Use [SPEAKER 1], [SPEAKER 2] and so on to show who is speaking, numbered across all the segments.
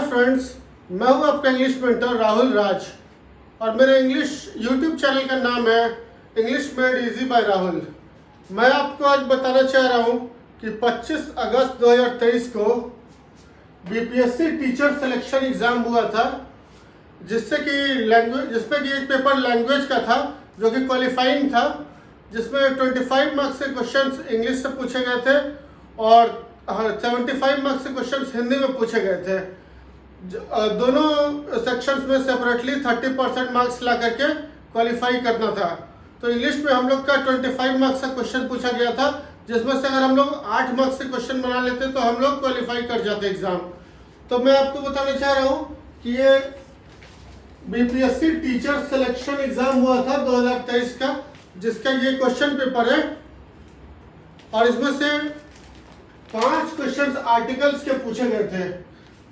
[SPEAKER 1] Friends, मैं हूं आपका इंग्लिश मेंटर राहुल राज और मेरे इंग्लिश यूट्यूब चैनल का नाम है English made easy by Rahul. मैं आपको आज बताना चाह रहा हूं कि 25 अगस्त 2023 को बीपीएससी टीचर सिलेक्शन एग्ज़ाम हुआ था, जिसमें कि एक पेपर लैंग्वेज का था जो कि क्वालिफाइंग था, जिसमें 25 मार्क्स के क्वेश्चंस इंग्लिश से पूछे गए थे और 75 मार्क्स के क्वेश्चंस हिंदी में पूछे गए थे। दोनों सेक्शंस में सेपरेटली 30% मार्क्स ला करके क्वालिफाई करना था। तो इंग्लिश में हम लोग का 25 मार्क्स का क्वेश्चन पूछा गया था, जिसमें से अगर हम लोग 8 मार्क्स से क्वेश्चन बना लेते तो हम लोग क्वालिफाई कर जाते एग्जाम। तो मैं आपको बताना चाह रहा हूँ कि ये बीपीएससी टीचर सिलेक्शन एग्जाम हुआ था 2023 का, जिसका ये क्वेश्चन पेपर है और इसमें से 5 क्वेश्चंस आर्टिकल्स के पूछे गए थे।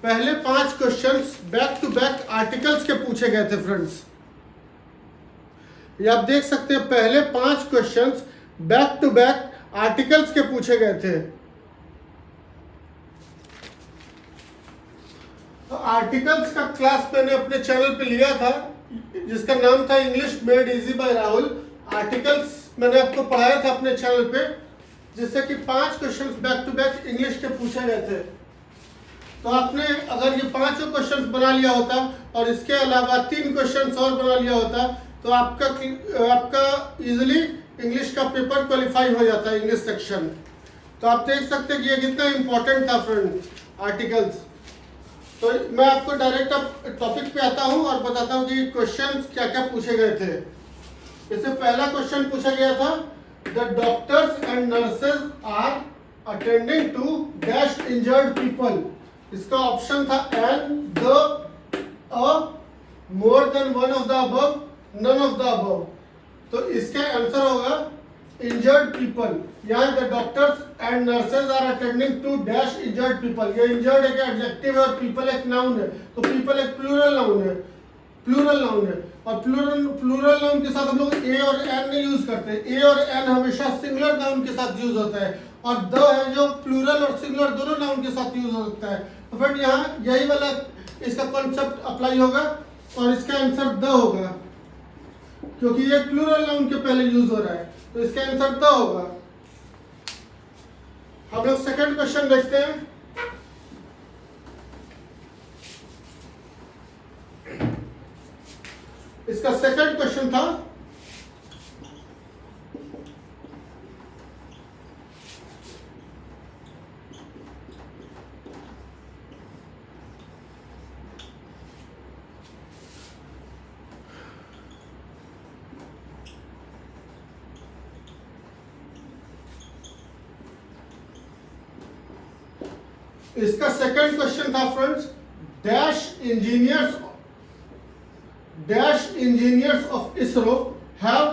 [SPEAKER 1] पहले 5 questions back to back articles के पूछे गए थे फ्रेंड्स। ये आप देख सकते हैं, पहले 5 questions back to back articles के पूछे गए थे। तो आर्टिकल्स का क्लास मैंने अपने चैनल पे लिया था, जिसका नाम था English made easy by Rahul. Articles मैंने आपको पढ़ाया था अपने चैनल पे, जिससे कि 5 questions back to back English के पूछे गए थे। तो आपने अगर ये 5 क्वेश्चंस बना लिया होता और इसके अलावा 3 क्वेश्चंस और बना लिया होता तो आपका इजीली इंग्लिश का पेपर क्वालिफाई हो जाता है, इंग्लिश सेक्शन। तो आप देख सकते हैं कि ये कितना इंपॉर्टेंट था फ्रेंड आर्टिकल्स। तो मैं आपको डायरेक्ट अब टॉपिक पे आता हूँ और बताता हूँ कि क्वेश्चंस क्या क्या पूछे गए थे। इससे पहला क्वेश्चन पूछा गया था, The doctors and nurses are attending to dash injured people. इसका ऑप्शन था and, the, a, more than one of the above, none of the above। तो इसका आंसर होगा injured people। यहाँ the doctors and nurses are attending to dash injured people। ये injured एक adjective है और people एक नाउन है, तो people एक प्लूरल नाउन है, और प्लूरल नाउन के साथ हम लोग ए और एन नहीं यूज करते। ए और एन हमेशा सिंगुलर नाउन के साथ यूज होता है, और द है जो प्लूरल और सिंगुलर दोनों नाउन के साथ यूज होता है। तो फ्रेंड यहाँ यही वाला इसका कॉन्सेप्ट अप्लाई होगा और इसका आंसर द होगा, क्योंकि ये प्लूरल नाउन के पहले यूज हो रहा है, तो इसका आंसर द होगा। हम लोग सेकंड क्वेश्चन देखते हैं। इसका सेकंड क्वेश्चन था, इसका सेकंड क्वेश्चन था friends, dash engineers of ISRO have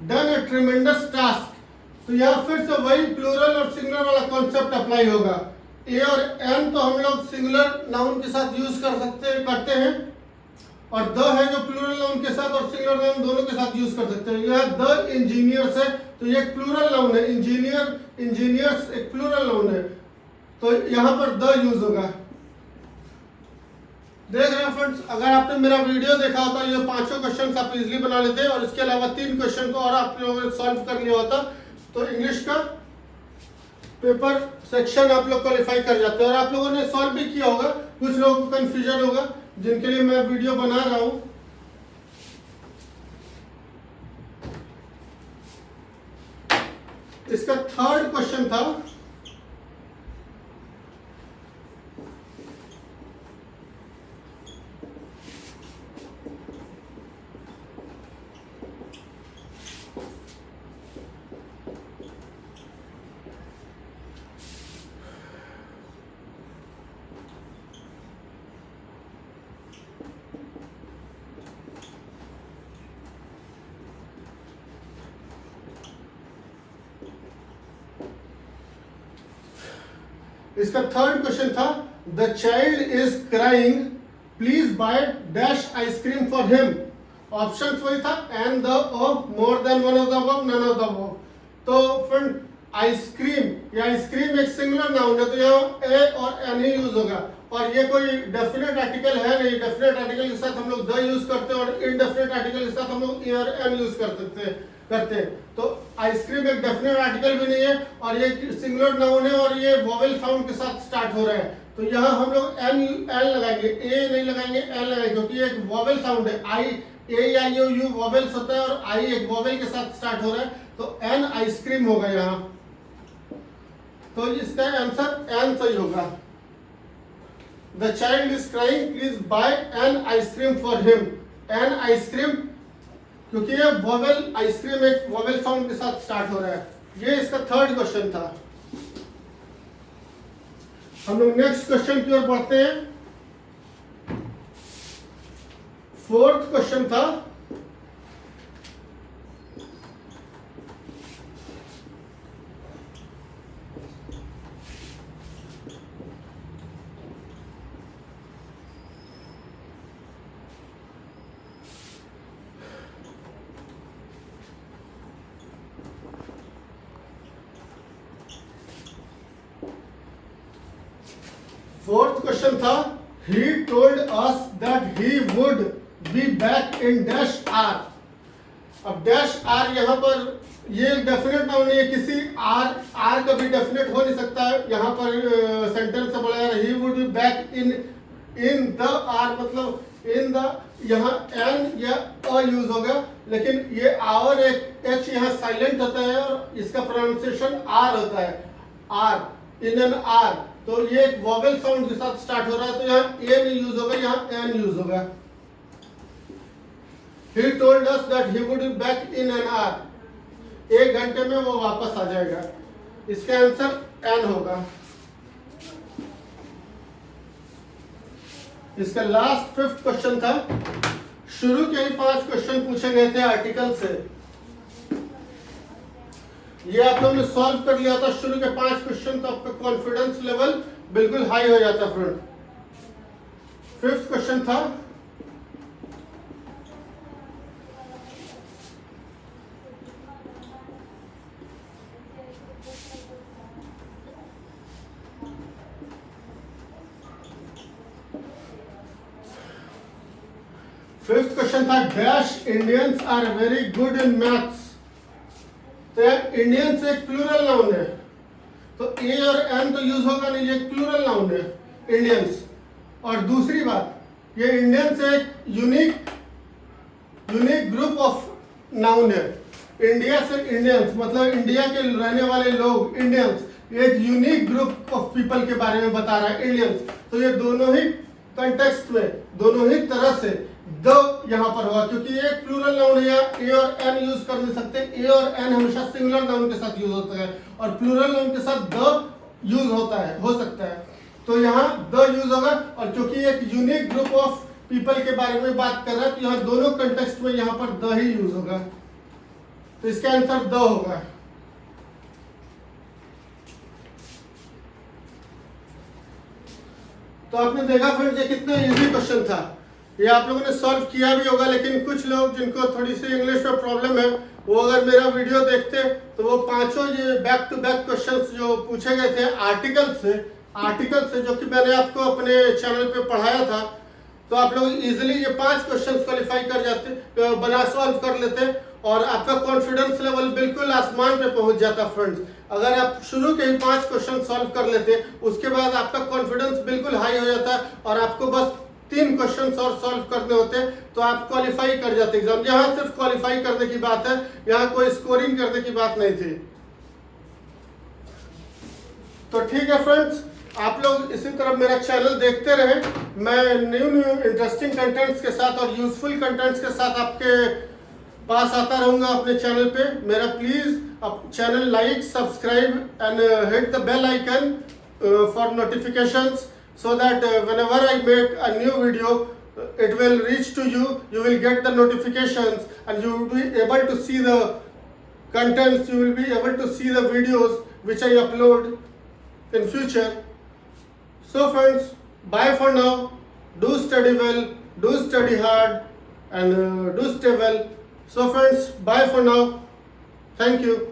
[SPEAKER 1] done a tremendous task। तो यहाँ फिर से वही प्लूरल और सिंगुलर वाला कॉन्सेप्ट अप्लाई होगा। ए और एन तो हम लोग सिंगुलर नाउन के साथ यूज करते हैं, और द है जो प्लूरल नाउन के साथ और सिंगुलर नाउन दोनों के साथ यूज कर सकते हैं। यह द इंजीनियर्स है, तो ये एक प्लूरल नाउन है, इंजीनियर्स एक प्लूरल नाउन है, तो यहाँ पर द यूज होगा। देख रहे हैं फ्रेंड्स, अगर आपने मेरा वीडियो देखा होता ये 5 क्वेश्चन आप इजीली बना लेते और इसके अलावा 3 क्वेश्चन को और आप लोगों ने सॉल्व कर लिया होता तो इंग्लिश का पेपर सेक्शन आप लोग क्वालिफाई कर जाते हैं। और आप लोगों ने सॉल्व भी किया होगा, कुछ लोगों को कंफ्यूजन होगा, जिनके लिए मैं वीडियो बना रहा हूं। इसका थर्ड क्वेश्चन था, इसका थर्ड क्वेश्चन था, the child is crying, please buy dash ice cream for him. Option वही था and the of, more than one of the above, none of the above. तो फ्रेंड आइसक्रीम, ये आइसक्रीम एक singular noun है, तो यहाँ ए और एन ही यूज होगा। और ये कोई डेफिनेट आर्टिकल है नहीं। डेफिनेट आर्टिकल के साथ हम लोग द यूज करते हैं और इनडेफिनेट आर्टिकल के साथ हम लोग ईयर एन यूज करते हैं। तो आइसक्रीम एक डेफिनेट आर्टिकल भी नहीं है और ये सिंगुलर नाउन है और ये वोवेल साउंड के साथ स्टार्ट हो रहा है। तो यहाँ हम लोग एन लगाएंगे, ए नहीं लगाएंगे, एन लगाएंगे, क्योंकि ये एक वोवेल साउंड है। आई ए आई ओ यू वोवेल्स होता है और आई एक वोवेल के साथ स्टार्ट हो रहा है, तो एन आइसक्रीम होगा यहाँ। तो इसका आंसर एन सही होगा। The child is crying, please buy an ice cream for him. An ice cream, क्योंकि ये वोवेल आइसक्रीम एक वोवेल साउंड के साथ स्टार्ट हो रहा है। ये इसका थर्ड क्वेश्चन था। हम लोग नेक्स्ट क्वेश्चन की ओर बढ़ते हैं। फोर्थ क्वेश्चन था, फोर्थ क्वेश्चन था, he told us that he would be back in dash r। अब डैश आर यहाँ पर ये डेफिनेट नाउन नहीं है, किसी आर का भी डेफिनेट हो नहीं सकता है। यहाँ पर सेंटेंस से बोला जा रहा है he would be back in the r, मतलब इन द, यहाँ एन या अ यूज होगा, लेकिन ये आवर एक एच यहाँ साइलेंट होता है और इसका प्रोनाउंसिएशन आर होता है, आर इन एन आर। तो ये एक वोवेल साउंड के साथ स्टार्ट हो रहा है, तो यहाँ ए नहीं यूज होगा, यहाँ एन यूज होगा। He told us that he would be back in an hour। 1 घंटे में वो वापस आ जाएगा। इसका आंसर एन होगा। इसका लास्ट फिफ्थ क्वेश्चन था। शुरू के ही 5 क्वेश्चन पूछे गए थे आर्टिकल से। ये आप लोगों ने सॉल्व कर लिया था शुरू के 5 क्वेश्चन, तो आपका कॉन्फिडेंस लेवल बिल्कुल हाई हो जाता फ्रेंड। फिफ्थ क्वेश्चन था, फिफ्थ क्वेश्चन था, dash Indians are very good in maths. तो यार इंडियंस एक प्लूरल नाउन है, तो ए और एन तो यूज होगा नहीं, ये प्लूरल नाउन है इंडियंस। और दूसरी बात, ये इंडियंस एक यूनिक ग्रुप ऑफ नाउन है। इंडिया से इंडियंस मतलब इंडिया के रहने वाले लोग, इंडियंस एक यूनिक ग्रुप ऑफ पीपल के बारे में बता रहा है इंडियंस। तो ये दोनों ही कंटेक्स्ट में, दोनों ही तरह से द यहाँ पर होगा, क्योंकि ये प्लूरल नाउन है, ए और एन यूज कर नहीं सकते। ए और एन हमेशा सिंगुलर नाउन के साथ यूज होता है और प्लूरल नाउन के साथ द यूज होता है, हो सकता है। तो यहाँ द यूज होगा, और क्योंकि एक यूनिक ग्रुप ऑफ पीपल के बारे में बात कर रहा है, तो यहाँ दोनों कंटेक्स्ट में यहाँ पर द ही यूज होगा। तो इसका आंसर द होगा। तो आपने देखा फ्रेंड्स, ये कितना इजी क्वेश्चन था। ये आप लोगों ने सॉल्व किया भी होगा, लेकिन कुछ लोग जिनको थोड़ी सी इंग्लिश में प्रॉब्लम है, वो अगर मेरा वीडियो देखते तो वो 5 ये बैक टू बैक क्वेश्चंस जो पूछे गए थे आर्टिकल से जो कि मैंने आपको अपने चैनल पे पढ़ाया था, तो आप लोग इजीली ये 5 क्वेश्चंस क्वालिफाई कर जाते, बना सॉल्व कर लेते और आपका कॉन्फिडेंस लेवल बिल्कुल आसमान पे पहुंच जाता फ्रेंड्स। अगर आप शुरू के ही 5 क्वेश्चन सॉल्व कर लेते, उसके बाद आपका कॉन्फिडेंस बिल्कुल हाई हो जाता और आपको बस 3 क्वेश्चन और सॉल्व करने होते, तो आप क्वालिफाई कर जाते एग्जाम। यहाँ सिर्फ क्वालिफाई करने की बात है, यहाँ कोई स्कोरिंग करने की बात नहीं थी। तो ठीक है फ्रेंड्स, आप लोग इसी तरह मेरा चैनल देखते रहे। मैं न्यू इंटरेस्टिंग कंटेंट्स के साथ और यूजफुल कंटेंट्स के साथ आपके पास आता रहूंगा अपने चैनल पे। मेरा please channel like, subscribe and hit the bell icon for notifications, so that whenever I make a new video, it will reach to you. You will get the notifications and you will be able to see the contents. You will be able to see the videos which I upload in future. So friends, bye for now. Do study well, do study hard, and do stay well. So friends, bye for now. Thank you.